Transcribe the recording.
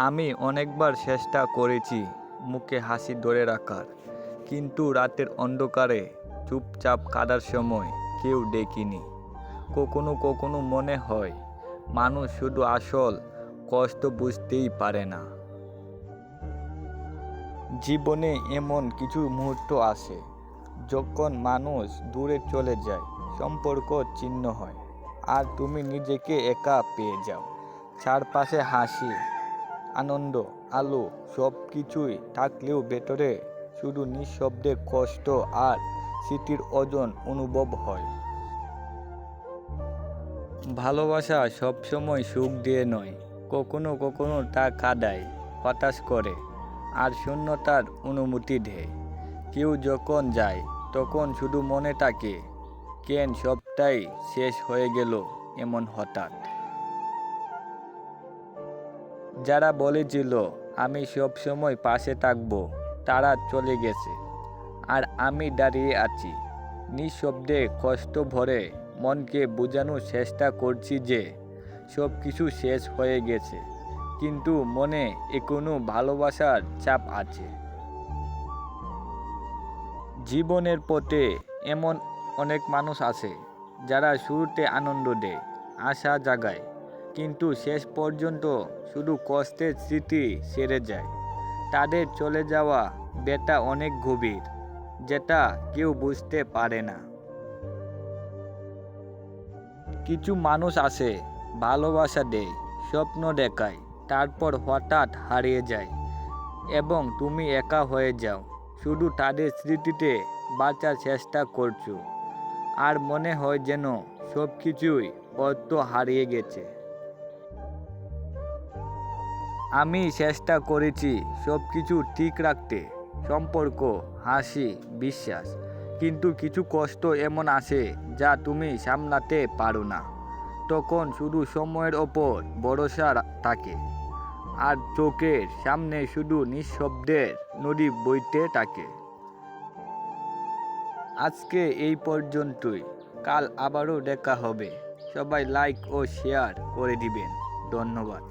আমি অনেকবার চেষ্টা করেছি মুখে হাসি ধরে রাখার, কিন্তু রাতের অন্ধকারে চুপচাপ কাঁদার সময় কেউ ডেকেনি। কখনো কখনো মনে হয় মানুষ শুধু আসল কষ্ট বুঝতেই পারে না। জীবনে এমন কিছু মুহূর্ত আসে যখন মানুষ দূরে চলে যায়, সম্পর্ক ছিন্ন হয়, আর তুমি নিজেকে একা পেয়ে যাও। চারপাশে হাসি, আনন্দ, আলো সব কিছুই থাকলেও ভেতরে শুধু নিঃশব্দে কষ্ট আর স্মৃতির ওজন অনুভব হয়। ভালোবাসা সবসময় সুখ দিয়ে নয়, কখনো কখনো তা কাঁদায়, হতাশ করে, আর শূন্যতার অনুমতি দেয়। কেউ যখন যায় তখন শুধু মনে থাকে, কেন সবটাই শেষ হয়ে গেল এমন হঠাৎ। যারা বলেছিল আমি সব সময় পাশে থাকব, তারা চলে গেছে, আর আমি দাঁড়িয়ে আছি নিঃশব্দে, কষ্ট ভরে মনকে বোঝানোর চেষ্টা করছি যে সব কিছু শেষ হয়ে গেছে, কিন্তু মনে এখনো ভালোবাসার চাপ আছে। জীবনের পথে এমন অনেক মানুষ আছে যারা শুরুতে আনন্দ দেয়, আশা জাগায়, কিন্তু শেষ পর্যন্ত শুধু কষ্টের স্মৃতি সেরে যায়। তাদের চলে যাওয়া ব্যথা অনেক গভীর, যেটা কেউ বুঝতে পারে না। কিছু মানুষ আসে, ভালোবাসা দেয়, স্বপ্ন দেখায়, তারপর হঠাৎ হারিয়ে যায়, এবং তুমি একা হয়ে যাও, শুধু তাদের স্মৃতিতে বাঁচার চেষ্টা করছো, আর মনে হয় যেন সব কিছুই অর্থ হারিয়ে গেছে। আমি চেষ্টা করেছি সব কিছু ঠিক রাখতে, সম্পর্ক, হাসি, বিশ্বাস, কিন্তু কিছু কষ্ট এমন আসে যা তুমি সামলাতে পারো না। তখন শুধু সময়ের ওপর ভরসা থাকে, আর চোখের সামনে শুধু নিঃশব্দের নদী বইতে থাকে। আজকে এই পর্যন্তই, কাল আবারও দেখা হবে। সবাই লাইক ও শেয়ার করে দিবেন। ধন্যবাদ।